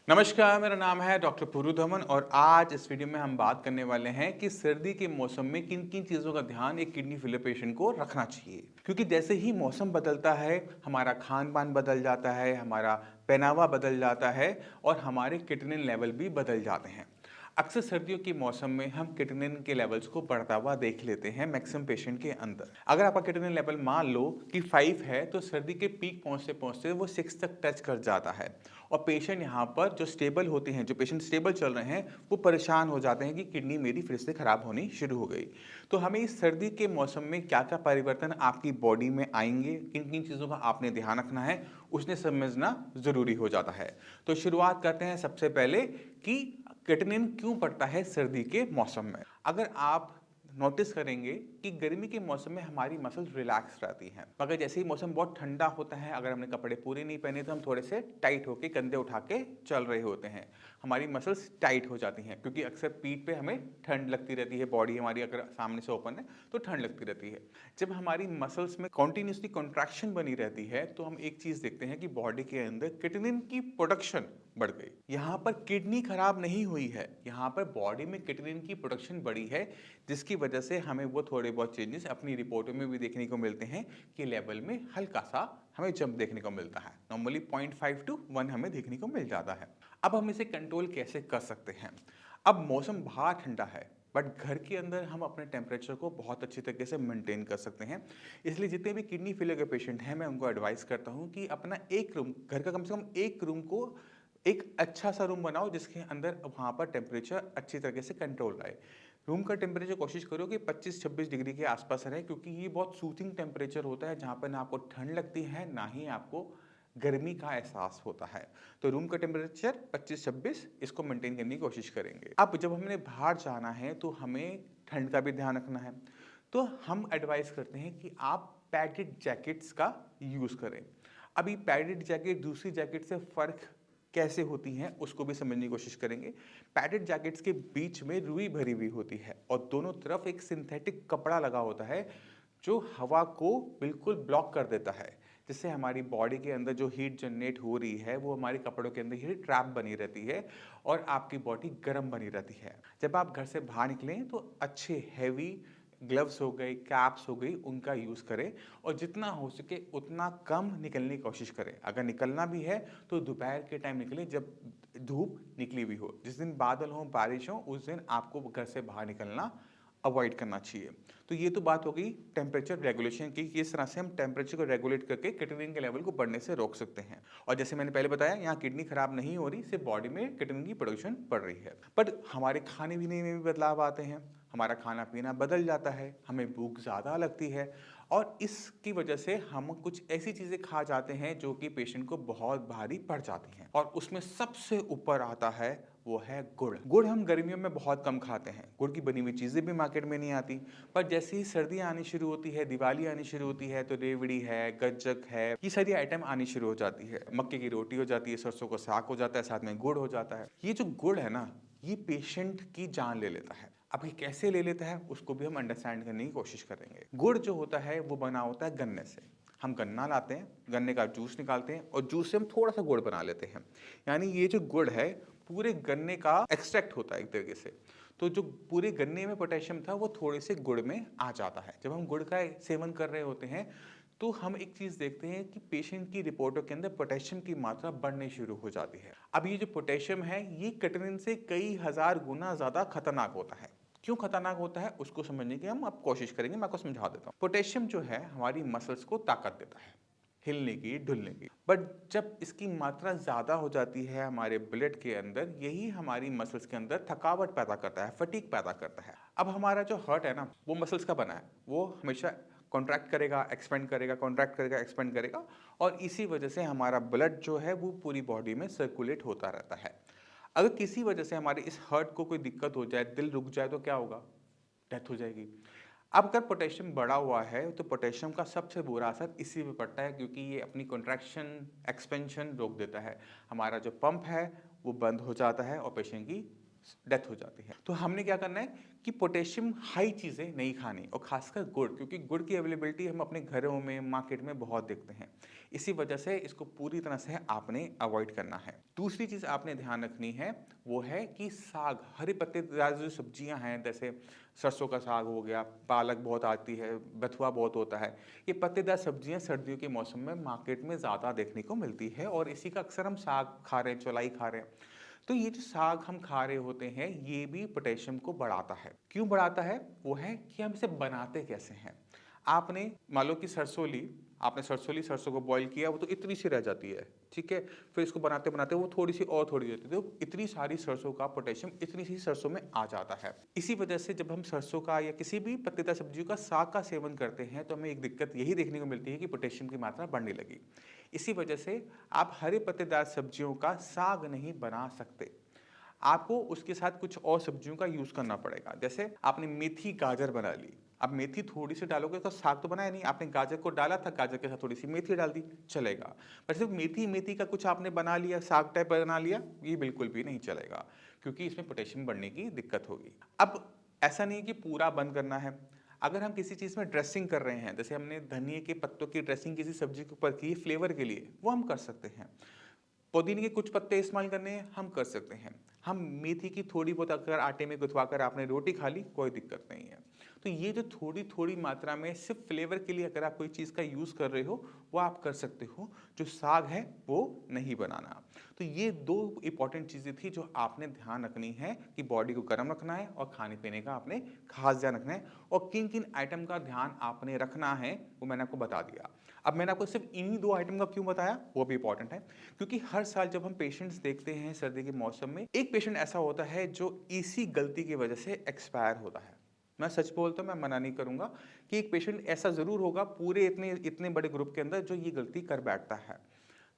नमस्कार, मेरा नाम है डॉक्टर पुरु धमन और आज इस वीडियो में हम बात करने वाले हैं कि सर्दी के मौसम में किन किन चीज़ों का ध्यान एक किडनी फेलियर पेशेंट को रखना चाहिए। क्योंकि जैसे ही मौसम बदलता है, हमारा खान पान बदल जाता है, हमारा पहनावा बदल जाता है और हमारे किडनी लेवल भी बदल जाते हैं। अक्सर सर्दियों के मौसम में हम किडनी के लेवल्स को बढ़ता हुआ देख लेते हैं मैक्सिमम पेशेंट के अंदर। अगर आपका किडनी लेवल मान लो कि 5 है तो सर्दी के पीक पहुंचते पहुंचते वो 6 तक टच कर जाता है और पेशेंट यहाँ पर जो स्टेबल होते हैं, जो पेशेंट स्टेबल चल रहे हैं, वो परेशान हो जाते हैं कि किडनी मेरी फिर से खराब होनी शुरू हो गई। तो हमें इस सर्दी के मौसम में क्या क्या परिवर्तन आपकी बॉडी में आएंगे, किन किन चीज़ों का आपने ध्यान रखना है, उसने समझना ज़रूरी हो जाता है। तो शुरुआत करते हैं सबसे पहले कि किडनी क्यों पड़ता है सर्दी के मौसम में। अगर आप नोटिस करेंगे कि गर्मी के मौसम में हमारी मसल्स रिलैक्स रहती हैं, मगर जैसे ही मौसम बहुत ठंडा होता है, अगर हमने कपड़े पूरे नहीं पहने तो हम थोड़े से टाइट होके कंधे उठा के चल रहे होते हैं। हमारी मसल्स टाइट हो जाती हैं क्योंकि अक्सर पीठ पे हमें ठंड लगती रहती है, बॉडी हमारी अगर सामने से ओपन है तो ठंड लगती रहती है। जब हमारी मसल्स में कॉन्टिन्यूसली कॉन्ट्रैक्शन बनी रहती है तो हम एक चीज़ देखते हैं कि बॉडी के अंदर किडनी की प्रोडक्शन बढ़ गई। यहाँ पर किडनी खराब नहीं हुई है, यहाँ पर बॉडी में किडनी की प्रोडक्शन बढ़ी है, जिसकी वजह से हमें वो थोड़े बहुत चेंजेस अपनी रिपोर्टों में भी देखने को मिलते हैं कि लेवल में हल्का सा हमें जंप देखने को मिलता है। नॉर्मली 0.5 to 1 हमें देखने को मिल जाता है। अब हम इसे कंट्रोल कैसे कर सकते हैं? अब मौसम बाहर ठंडा है बट घर के अंदर हम अपने टेम्परेचर को बहुत अच्छी तरीके से मेंटेन कर सकते हैं। इसलिए जितने भी किडनी फेलियर के पेशेंट हैं, मैं उनको एडवाइस करता हूँ कि अपना एक रूम, घर का कम से कम एक रूम को एक अच्छा सा रूम बनाओ जिसके अंदर वहाँ पर टेम्परेचर अच्छी तरीके से कंट्रोल रहे। रूम का टेम्परेचर कोशिश करो कि 25-26 डिग्री के आसपास रहे, क्योंकि ये बहुत सूथिंग टेम्परेचर होता है जहाँ पर ना आपको ठंड लगती है ना ही आपको गर्मी का एहसास होता है। तो रूम का टेम्परेचर 25-26 इसको मेंटेन करने की कोशिश करेंगे। अब जब हमने बाहर जाना है तो हमें ठंड का भी ध्यान रखना है, तो हम एडवाइस करते हैं कि आप पैडेड जैकेट्स का यूज़ करें। अभी पैडेड जैकेट दूसरी जैकेट से फ़र्क कैसे होती हैं उसको भी समझने की कोशिश करेंगे। पैडेड जैकेट्स के बीच में रुई भरी हुई होती है और दोनों तरफ एक सिंथेटिक कपड़ा लगा होता है जो हवा को बिल्कुल ब्लॉक कर देता है, जिससे हमारी बॉडी के अंदर जो हीट जनरेट हो रही है वो हमारे कपड़ों के अंदर ही ट्रैप बनी रहती है और आपकी बॉडी गर्म बनी रहती है। जब आप घर से बाहर निकलें तो अच्छे हैवी ग्लव्स हो गए, कैप्स हो गई, उनका यूज़ करें और जितना हो सके उतना कम निकलने की कोशिश करें। अगर निकलना भी है तो दोपहर के टाइम निकलें जब धूप निकली हुई हो। जिस दिन बादल हो, बारिश हो, उस दिन आपको घर से बाहर निकलना अवॉइड करना चाहिए। तो ये तो बात हो गई टेम्परेचर रेगुलेशन की, किस तरह से हम टेम्परेचर को रेगुलेट करके किडनी के लेवल को बढ़ने से रोक सकते हैं। और जैसे मैंने पहले बताया, यहाँ किडनी खराब नहीं हो रही, सिर्फ बॉडी में किडनी की प्रोडक्शन बढ़ रही है। बट हमारे खाने पीने में भी बदलाव आते हैं, हमारा खाना पीना बदल जाता है, हमें भूख ज़्यादा लगती है और इसकी वजह से हम कुछ ऐसी चीज़ें खा जाते हैं जो कि पेशेंट को बहुत भारी पड़ जाती हैं। और उसमें सबसे ऊपर आता है वो है गुड़। गुड़ हम गर्मियों में बहुत कम खाते हैं, गुड़ की बनी हुई चीज़ें भी मार्केट में नहीं आती। पर जैसे ही सर्दियाँ आनी शुरू होती है, दिवाली आनी शुरू होती है, तो रेवड़ी है, गज्जक है, ये सारी आइटम आनी शुरू हो जाती है। मक्के की रोटी हो जाती है, सरसों का साग हो जाता है, साथ में गुड़ हो जाता है। ये जो गुड़ है ना, ये पेशेंट की जान ले लेता है। अब ये कैसे ले लेता है उसको भी हम अंडरस्टैंड करने की कोशिश करेंगे। गुड़ जो होता है वो बना होता है गन्ने से। हम गन्ना लाते हैं, गन्ने का जूस निकालते हैं और जूस से हम थोड़ा सा गुड़ बना लेते हैं। यानी ये जो गुड़ है पूरे गन्ने का एक्सट्रैक्ट होता है एक तरीके से। तो जो पूरे गन्ने में पोटेशियम था वो थोड़े से गुड़ में आ जाता है। जब हम गुड़ का सेवन कर रहे होते हैं तो हम एक चीज़ देखते हैं कि पेशेंट की रिपोर्टों के अंदर पोटेशियम की मात्रा बढ़ने शुरू हो जाती है। अब ये जो पोटेशियम है ये किडनी से कई हज़ार गुना ज़्यादा खतरनाक होता है। क्यों खतरनाक होता है उसको समझने की हम अब कोशिश करेंगे, मैं आपको समझा देता हूँ। पोटेशियम जो है हमारी मसल्स को ताकत देता है, हिलने की, डुलने की। बट जब इसकी मात्रा ज़्यादा हो जाती है हमारे ब्लड के अंदर, यही हमारी मसल्स के अंदर थकावट पैदा करता है, फटीग पैदा करता है। अब हमारा जो हार्ट है ना, वो मसल्स का बना है, वो हमेशा कॉन्ट्रैक्ट करेगा, एक्सपेंड करेगा, कॉन्ट्रैक्ट करेगा, एक्सपेंड करेगा और इसी वजह से हमारा ब्लड जो है वो पूरी बॉडी में सर्कुलेट होता रहता है। अगर किसी वजह से हमारे इस हार्ट को कोई दिक्कत हो जाए, दिल रुक जाए तो क्या होगा? डेथ हो जाएगी। अब अगर पोटेशियम बढ़ा हुआ है तो पोटेशियम का सबसे बुरा असर इसी पे पड़ता है, क्योंकि ये अपनी कॉन्ट्रैक्शन, एक्सपेंशन रोक देता है। हमारा जो पंप है वो बंद हो जाता है और पेशेंट की डेथ हो जाती है। तो हमने क्या करना है कि पोटेशियम हाई चीज़ें नहीं खानी, और खासकर गुड़, क्योंकि गुड़ की अवेलेबिलिटी हम अपने घरों में, मार्केट में बहुत देखते हैं। इसी वजह से इसको पूरी तरह से आपने अवॉइड करना है। दूसरी चीज़ आपने ध्यान रखनी है वो है कि साग, हरे पत्तेदार जो सब्जियां हैं, जैसे सरसों का साग हो गया, पालक बहुत आती है, बथुआ बहुत होता है, ये पत्तेदार सब्जियां सर्दियों के मौसम में मार्केट में ज़्यादा देखने को मिलती है, और इसी का अक्सर हम साग खा रहे हैं, चौलाई खा रहे हैं। तो ये जो साग हम खा रहे होते हैं ये भी पोटेशियम को बढ़ाता है। क्यों बढ़ाता है? वो है कि हम इसे बनाते कैसे हैं। आपने मान लो कि सरसों ली, आपने सरसों ली, सरसों को बॉईल किया, वो तो इतनी सी रह जाती है, ठीक है। फिर इसको बनाते बनाते वो थोड़ी सी और थोड़ी रहती है, तो इतनी सारी सरसों का पोटेशियम इतनी सी सरसों में आ जाता है। इसी वजह से जब हम सरसों का या किसी भी पत्तेदार सब्जियों का साग का सेवन करते हैं तो हमें एक दिक्कत यही देखने को मिलती है कि पोटेशियम की मात्रा बढ़ने लगी। इसी वजह से आप हरे पत्तेदार सब्जियों का साग नहीं बना सकते। आपको उसके साथ कुछ और सब्जियों का यूज करना पड़ेगा। जैसे आपने मेथी गाजर बना ली, अब मेथी थोड़ी सी डालोगे तो साग तो बनाया नहीं, आपने गाजर को डाला था, गाजर के साथ थोड़ी सी मेथी डाल दी, चलेगा। पर सिर्फ मेथी मेथी का कुछ आपने बना लिया, साग टाइप बना लिया, ये बिल्कुल भी नहीं चलेगा, क्योंकि इसमें पोटेशियम बढ़ने की दिक्कत होगी। अब ऐसा नहीं है कि पूरा बंद करना है। अगर हम किसी चीज़ में ड्रेसिंग कर रहे हैं, जैसे हमने धनिए के पत्तों की ड्रेसिंग किसी सब्जी के ऊपर की फ्लेवर के लिए, वो हम कर सकते हैं। पुदीने के कुछ पत्ते इस्तेमाल करने हैं, हम कर सकते हैं। हम मेथी की थोड़ी बहुत अगर आटे में गुथवा कर आपने रोटी खा ली, कोई दिक्कत नहीं है। तो ये जो थोड़ी थोड़ी मात्रा में सिर्फ फ्लेवर के लिए अगर आप कोई चीज़ का यूज़ कर रहे हो, वो आप कर सकते हो। जो साग है वो नहीं बनाना। तो ये दो इंपॉर्टेंट चीज़ें थी जो आपने ध्यान रखनी है कि बॉडी को गर्म रखना है और खाने पीने का आपने खास ध्यान रखना है, और किन किन आइटम का ध्यान आपने रखना है वो मैंने आपको बता दिया। अब मैंने आपको सिर्फ इन्हीं दो आइटम का क्यों बताया वो भी इंपॉर्टेंट है, क्योंकि हर साल जब हम पेशेंट्स देखते हैं सर्दी के मौसम में, एक पेशेंट ऐसा होता है जो इसी गलती की वजह से एक्सपायर होता है। मैं सच बोलता हूँ, मैं मना नहीं करूंगा कि एक पेशेंट ऐसा जरूर होगा पूरे इतने इतने बड़े ग्रुप के अंदर जो ये गलती कर बैठता है।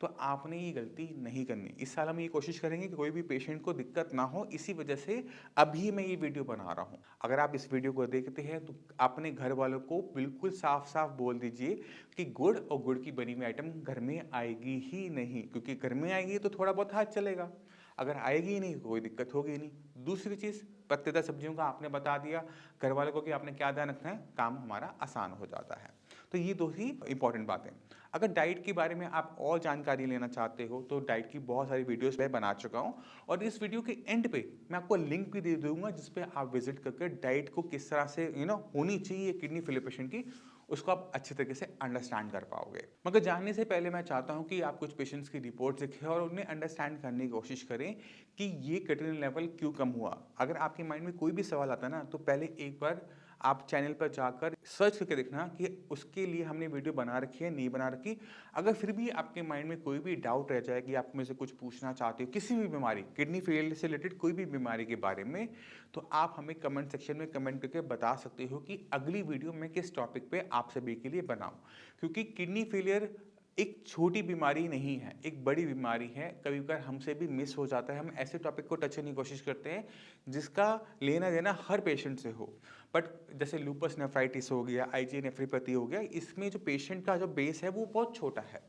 तो आपने ये गलती नहीं करनी। इस साल हम ये कोशिश करेंगे कि कोई भी पेशेंट को दिक्कत ना हो, इसी वजह से अभी मैं ये वीडियो बना रहा हूँ। अगर आप इस वीडियो को देखते हैं तो अपने घर वालों को बिल्कुल साफ साफ बोल दीजिए कि गुड़ और गुड़ की बनी हुई आइटम घर में आएगी ही नहीं, क्योंकि घर में आएगी तो थोड़ा बहुत हाथ चलेगा, अगर आएगी ही नहीं कोई दिक्कत होगी ही नहीं। दूसरी चीज़, पत्तेदार सब्जियों का आपने बता दिया घर वालों को कि आपने क्या ध्यान रखना है, काम हमारा आसान हो जाता है। तो ये दो ही इंपॉर्टेंट बातें। अगर डाइट के बारे में आप और जानकारी लेना चाहते हो तो डाइट की बहुत सारी वीडियोस मैं बना चुका हूँ, और इस वीडियो के एंड पे मैं आपको लिंक भी दे दूंगा जिस पे आप विजिट करके डाइट को किस तरह से होनी चाहिए किडनी फेलियर पेशेंट की, उसको आप अच्छे तरीके से अंडरस्टैंड कर पाओगे। मगर जानने से पहले मैं चाहता हूं कि आप कुछ पेशेंट्स की रिपोर्ट देखें और उन्हें अंडरस्टैंड करने की कोशिश करें कि ये क्रिएटिनिन लेवल क्यों कम हुआ। अगर आपके माइंड में कोई भी सवाल आता है ना, तो पहले एक बार आप चैनल पर जाकर सर्च करके देखना कि उसके लिए हमने वीडियो बना रखी है नहीं बना रखी। अगर फिर भी आपके माइंड में कोई भी डाउट रह जाए कि आप में से कुछ पूछना चाहते हो किसी भी बीमारी, किडनी फेलियर से रिलेटेड कोई भी बीमारी के बारे में, तो आप हमें कमेंट सेक्शन में कमेंट करके बता सकते हो कि अगली वीडियो मैं किस टॉपिक पे आप सभी के लिए बनाऊं। क्योंकि किडनी फेलियर एक छोटी बीमारी नहीं है, एक बड़ी बीमारी है। कभी कभार हमसे भी मिस हो जाता है, हम ऐसे टॉपिक को टच करने की कोशिश करते हैं जिसका लेना देना हर पेशेंट से हो। बट जैसे लूपस नेफ्राइटिस हो गया, आईजी नेफ्रोपैथी हो गया, इसमें जो पेशेंट का जो बेस है वो बहुत छोटा है।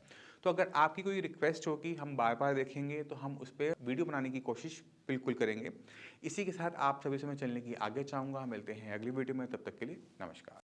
तो अगर आपकी कोई रिक्वेस्ट हो कि हम बार बार देखेंगे तो हम उस पर वीडियो बनाने की कोशिश बिल्कुल करेंगे। इसी के साथ आप सभी से मैं चलने की आगे चाहूँगा। मिलते हैं अगली वीडियो में, तब तक के लिए नमस्कार।